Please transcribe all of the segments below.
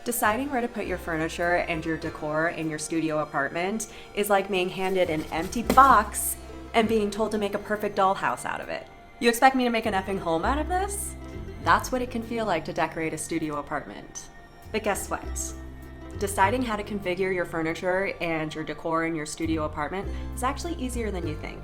Deciding where to put your furniture and your decor in your studio apartment is like being handed an empty box and being told to make a perfect dollhouse out of it. You expect me to make an effing home out of this? That's what it can feel like to decorate a studio apartment. But guess what? Deciding how to configure your furniture and your decor in your studio apartment is actually easier than you think.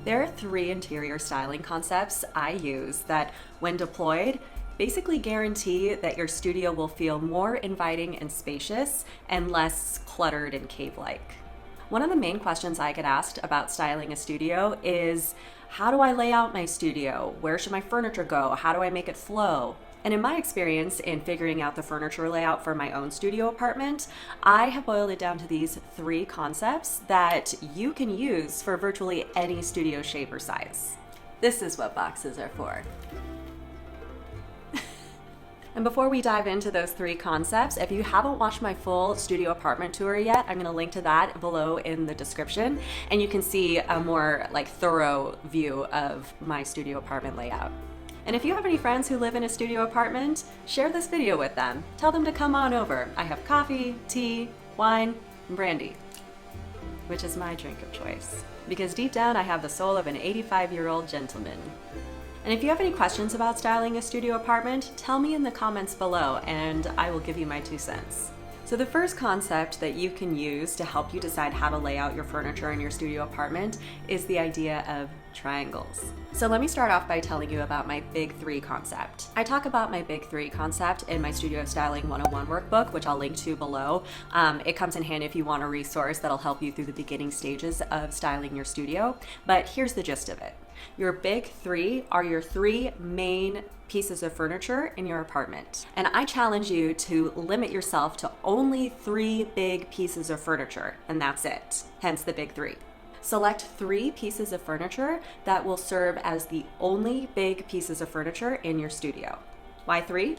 There are 3 interior styling concepts I use that, when deployed, basically guarantee that your studio will feel more inviting and spacious and less cluttered and cave-like. One of the main questions I get asked about styling a studio is, how do I lay out my studio? Where should my furniture go? How do I make it flow? And in my experience in figuring out the furniture layout for my own studio apartment, I have boiled it down to these 3 concepts that you can use for virtually any studio shape or size. This is what boxes are for. And before we dive into those 3 concepts, if you haven't watched my full studio apartment tour yet, I'm going to link to that below in the description, and you can see a more thorough view of my studio apartment layout. And if you have any friends who live in a studio apartment, share this video with them. Tell them to come on over. I have coffee, tea, wine, and brandy, which is my drink of choice, because deep down I have the soul of an 85-year-old gentleman. And if you have any questions about styling a studio apartment, tell me in the comments below and I will give you my 2 cents. So the first concept that you can use to help you decide how to lay out your furniture in your studio apartment is the idea of triangles. So let me start off by telling you about my Big 3 concept. I talk about my Big 3 concept in my Studio Styling 101 workbook, which I'll link to below. It comes in handy if you want a resource that'll help you through the beginning stages of styling your studio, but here's the gist of it. Your Big 3 are your 3 main pieces of furniture in your apartment. And I challenge you to limit yourself to only 3 big pieces of furniture, and that's it. Hence the Big 3. Select 3 pieces of furniture that will serve as the only big pieces of furniture in your studio. Why 3?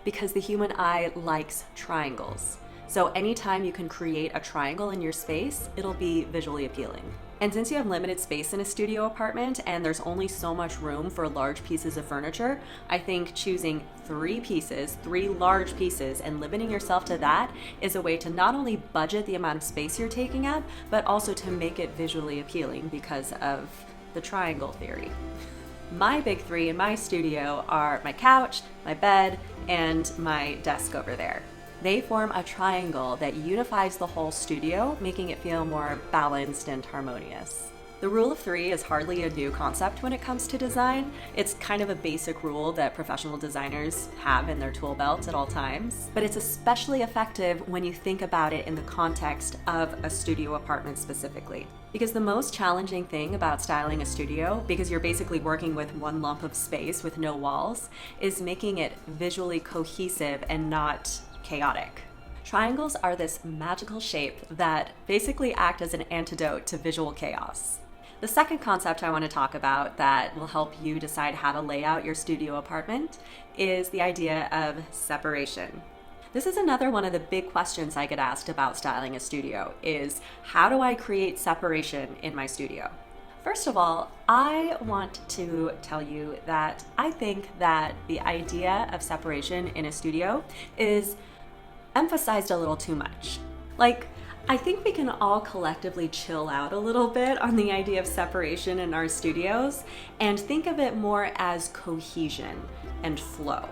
Because the human eye likes triangles. So anytime you can create a triangle in your space, it'll be visually appealing. And since you have limited space in a studio apartment and there's only so much room for large pieces of furniture, I think choosing 3 pieces, 3 large pieces, and limiting yourself to that is a way to not only budget the amount of space you're taking up, but also to make it visually appealing because of the triangle theory. My Big 3 in my studio are my couch, my bed, and my desk over there. They form a triangle that unifies the whole studio, making it feel more balanced and harmonious. The rule of 3 is hardly a new concept when it comes to design. It's kind of a basic rule that professional designers have in their tool belt at all times, but it's especially effective when you think about it in the context of a studio apartment specifically. Because the most challenging thing about styling a studio, because you're basically working with one lump of space with no walls, is making it visually cohesive and not chaotic. Triangles are this magical shape that basically act as an antidote to visual chaos. The second concept I want to talk about that will help you decide how to lay out your studio apartment is the idea of separation. This is another one of the big questions I get asked about styling a studio is, how do I create separation in my studio? First of all, I want to tell you that I think that the idea of separation in a studio is emphasized a little too much. I think we can all collectively chill out a little bit on the idea of separation in our studios and think of it more as cohesion and flow.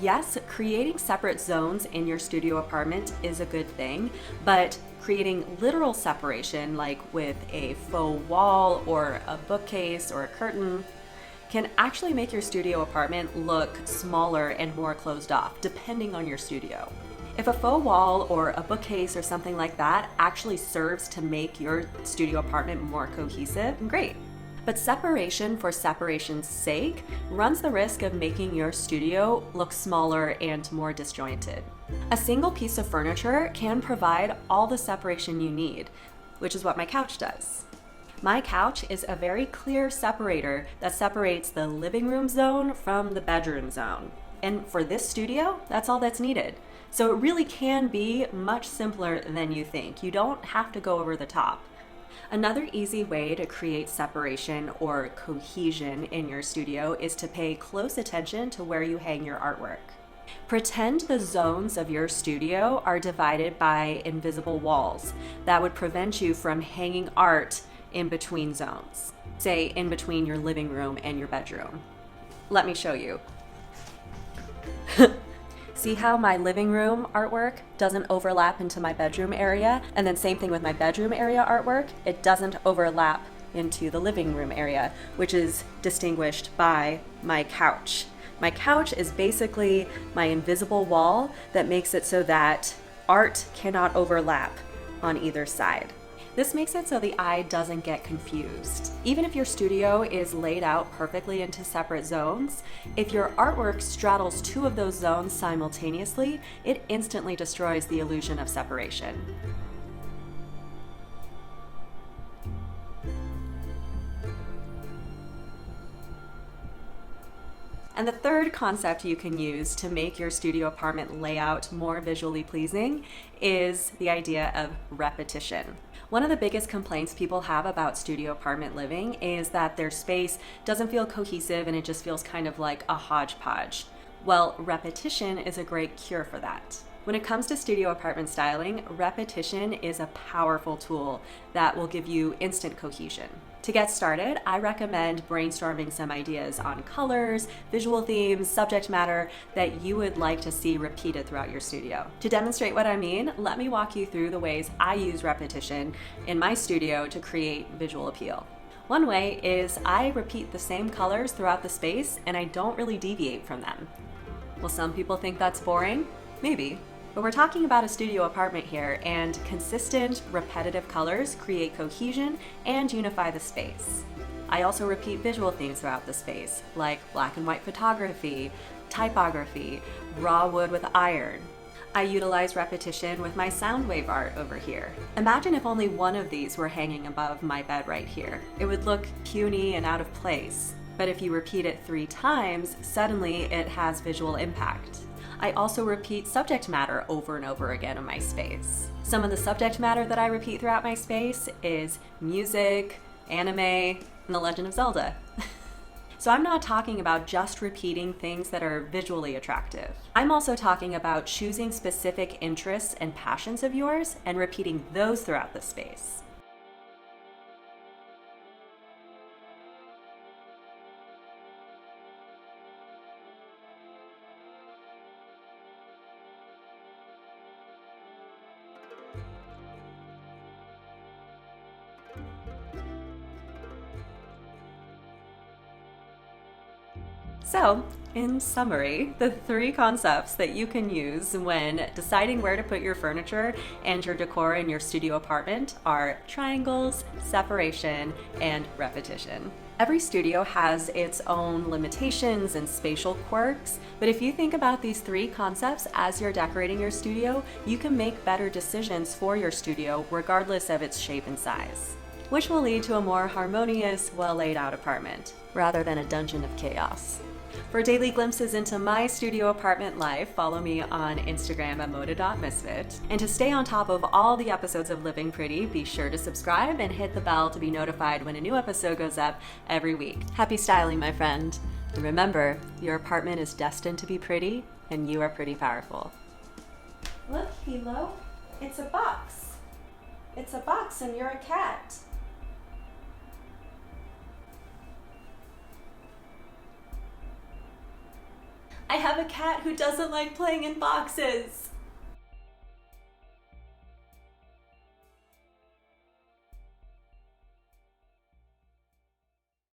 Yes, creating separate zones in your studio apartment is a good thing, but creating literal separation, like with a faux wall or a bookcase or a curtain, can actually make your studio apartment look smaller and more closed off, depending on your studio. If a faux wall or a bookcase or something like that actually serves to make your studio apartment more cohesive, great. But separation for separation's sake runs the risk of making your studio look smaller and more disjointed. A single piece of furniture can provide all the separation you need, which is what my couch does. My couch is a very clear separator that separates the living room zone from the bedroom zone. And for this studio, that's all that's needed. So it really can be much simpler than you think. You don't have to go over the top. Another easy way to create separation or cohesion in your studio is to pay close attention to where you hang your artwork. Pretend the zones of your studio are divided by invisible walls that would prevent you from hanging art in between zones, say in between your living room and your bedroom. Let me show you. See how my living room artwork doesn't overlap into my bedroom area? And then same thing with my bedroom area artwork, it doesn't overlap into the living room area, which is distinguished by my couch. My couch is basically my invisible wall that makes it so that art cannot overlap on either side. This makes it so the eye doesn't get confused. Even if your studio is laid out perfectly into separate zones, if your artwork straddles two of those zones simultaneously, it instantly destroys the illusion of separation. And the third concept you can use to make your studio apartment layout more visually pleasing is the idea of repetition. One of the biggest complaints people have about studio apartment living is that their space doesn't feel cohesive and it just feels kind of like a hodgepodge. Well, repetition is a great cure for that. When it comes to studio apartment styling, repetition is a powerful tool that will give you instant cohesion. To get started, I recommend brainstorming some ideas on colors, visual themes, subject matter that you would like to see repeated throughout your studio. To demonstrate what I mean, let me walk you through the ways I use repetition in my studio to create visual appeal. One way is I repeat the same colors throughout the space and I don't really deviate from them. Will some people think that's boring? Maybe. But we're talking about a studio apartment here, and consistent, repetitive colors create cohesion and unify the space. I also repeat visual themes throughout the space, like black and white photography, typography, raw wood with iron. I utilize repetition with my sound wave art over here. Imagine if only one of these were hanging above my bed right here. It would look puny and out of place. But if you repeat it 3 times, suddenly it has visual impact. I also repeat subject matter over and over again in my space. Some of the subject matter that I repeat throughout my space is music, anime, and The Legend of Zelda. So I'm not talking about just repeating things that are visually attractive. I'm also talking about choosing specific interests and passions of yours and repeating those throughout the space. So, in summary, the 3 concepts that you can use when deciding where to put your furniture and your decor in your studio apartment are triangles, separation, and repetition. Every studio has its own limitations and spatial quirks, but if you think about these 3 concepts as you're decorating your studio, you can make better decisions for your studio regardless of its shape and size, which will lead to a more harmonious, well laid out apartment, rather than a dungeon of chaos. For daily glimpses into my studio apartment life, follow me on Instagram at moda.misfit. And to stay on top of all the episodes of Living Pretty, be sure to subscribe and hit the bell to be notified when a new episode goes up every week. Happy styling, my friend. And remember, your apartment is destined to be pretty, and you are pretty powerful. Look, Hilo, it's a box. It's a box and you're a cat. I have a cat who doesn't like playing in boxes.